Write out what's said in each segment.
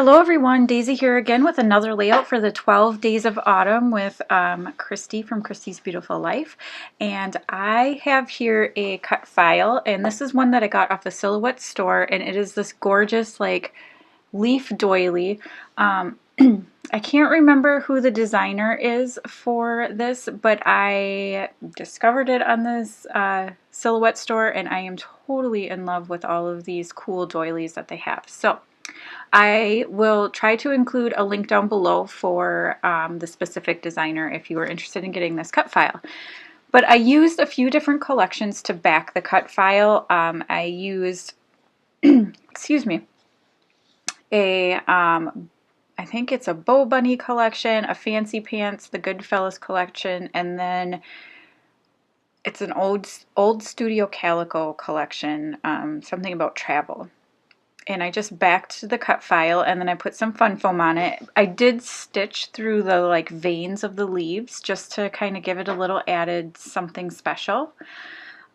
Hello everyone, Daisy here again with another layout for the 12 Days of Autumn with Christy from Christy's Beautiful Life. And I have here a cut file, and this is one that I got off the Silhouette store, and it is this gorgeous like leaf doily. I can't remember who the designer is for this, but I discovered it on this Silhouette store, and I am totally in love with all of these cool doilies that they have. So I will try to include a link down below for the specific designer if you are interested in getting this cut file. But I used a few different collections to back the cut file. I used, excuse me, I think it's a Bow Bunny collection, a Fancy Pants, the Goodfellas collection, and then it's an old Studio Calico collection, something about travel. And I just backed the cut file, and then I put some fun foam on it. I did stitch through the like veins of the leaves just to kind of give it a little added something special.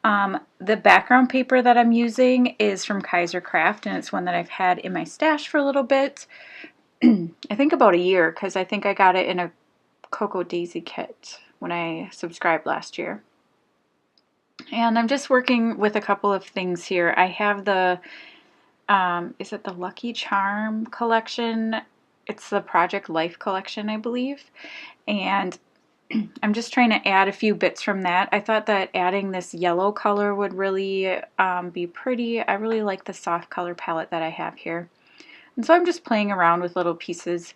The background paper that I'm using is from Kaiser Craft, and it's one that I've had in my stash for a little bit. I think about a year, because I think I got it in a Cocoa Daisy kit when I subscribed last year. And I'm just working with a couple of things here. I have the is it the Lucky Charm collection? It's the Project Life collection, I believe. And I'm just trying to add a few bits from that. I thought that adding this yellow color would really be pretty. I really like the soft color palette that I have here. And so I'm just playing around with little pieces.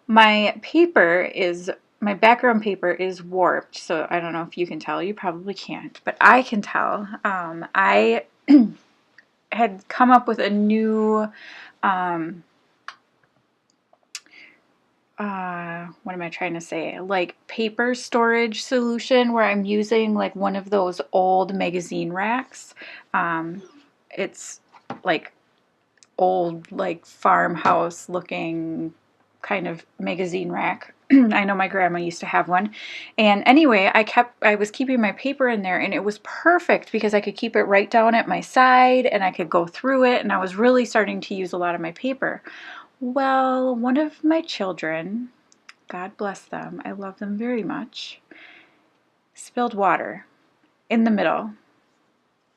My background paper is warped, so I don't know if you can tell. You probably can't, but I can tell. I had come up with a new what am I trying to say, like paper storage solution where I'm using like one of those old magazine racks. It's like old like farmhouse looking kind of magazine rack. I know my grandma used to have one. And anyway, I was keeping my paper in there, and it was perfect because I could keep it right down at my side and I could go through it, and I was really starting to use a lot of my paper. Well, one of my children, God bless them, I love them very much, spilled water in the middle,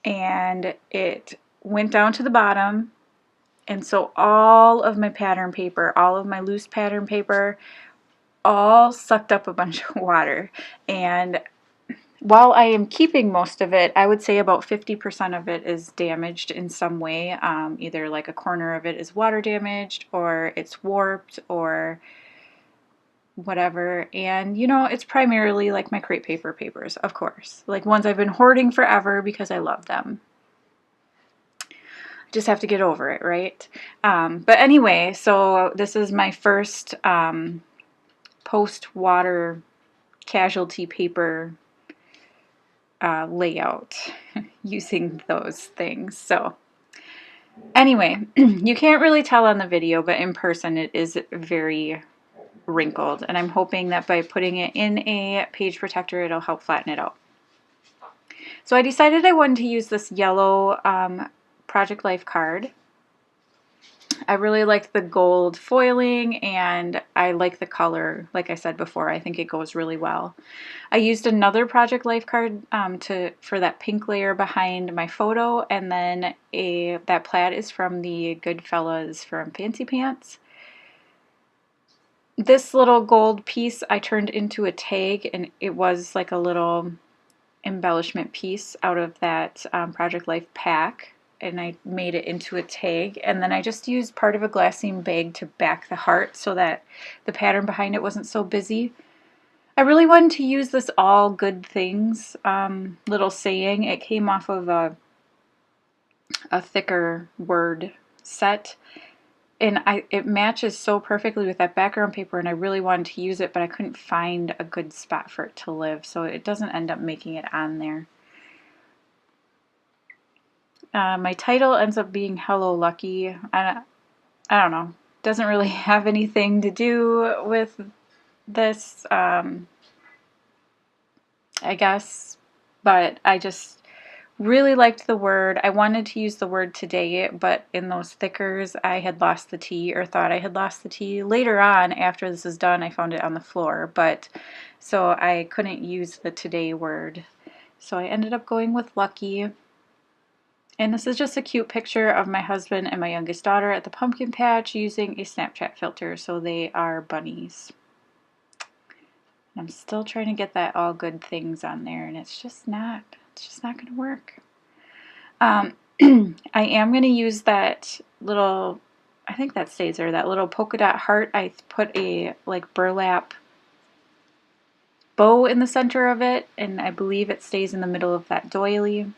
and it went down to the bottom, and so all of my pattern paper, all of my loose pattern paper, all sucked up a bunch of water. And while I am keeping most of it, I would say about 50% of it is damaged in some way. Either like a corner of it is water damaged, or it's warped, or whatever. And you know, it's primarily like my crepe paper papers, of course, like ones I've been hoarding forever because I love them. Just have to get over it, right? But anyway, so this is my first post-water casualty paper layout using those things. So anyway, you can't really tell on the video, but in person it is very wrinkled, and I'm hoping that by putting it in a page protector it'll help flatten it out. So I decided I wanted to use this yellow Project Life card. I really like the gold foiling, and I like the color. Like I said before, I think it goes really well. I used another Project Life card for that pink layer behind my photo, and then that plaid is from the Goodfellas from Fancy Pants. This little gold piece I turned into a tag, and it was like a little embellishment piece out of that Project Life pack, and I made it into a tag, and then I just used part of a glassine bag to back the heart so that the pattern behind it wasn't so busy. I really wanted to use this all good things little saying. It came off of a thicker word set, and it matches so perfectly with that background paper, and I really wanted to use it, but I couldn't find a good spot for it to live, so it doesn't end up making it on there. My title ends up being Hello Lucky. I don't know. Doesn't really have anything to do with this, I guess, but I just Really liked the word. I wanted to use the word today, but in those stickers I had lost the T, or thought I had lost the T. Later on, after this is done, I found it on the floor, but so I couldn't use the today word. So I ended up going with lucky. And this is just a cute picture of my husband and my youngest daughter at the pumpkin patch using a Snapchat filter, so they are bunnies. I'm still trying to get that all good things on there, and it's just not going to work. I am going to use that little, I think that stays there, that little polka dot heart. I put a like burlap bow in the center of it, and I believe it stays in the middle of that doily.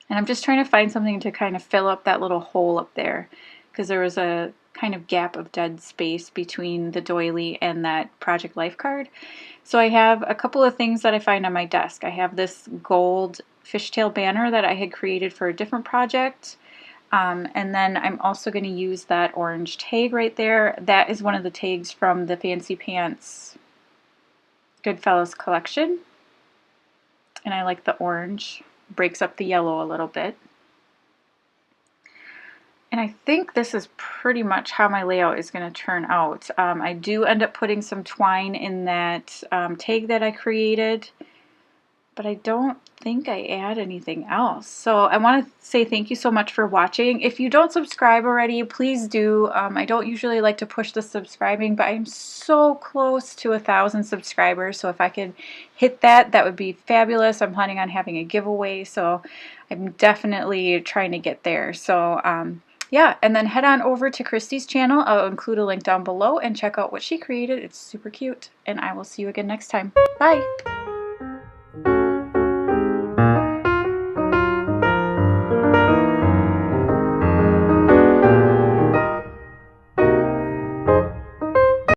And I'm just trying to find something to kind of fill up that little hole up there, because there was a kind of gap of dead space between the doily and that Project Life card. So I have a couple of things that I find on my desk. I have this gold fishtail banner that I had created for a different project. And then I'm also going to use that orange tag right there. That is one of the tags from the Fancy Pants Goodfellas collection. And I like the orange. Breaks up the yellow a little bit. And I think this is pretty much how my layout is going to turn out. I do end up putting some twine in that tag that I created, but I don't think I add anything else. So I want to say thank you so much for watching. If you don't subscribe already, please do. I don't usually like to push the subscribing, but I'm so close to 1,000 subscribers. So if I could hit that, that would be fabulous. I'm planning on having a giveaway, so I'm definitely trying to get there. So yeah, and then head on over to Christy's channel. I'll include a link down below and check out what she created. It's super cute, and I will see you again next time. Bye!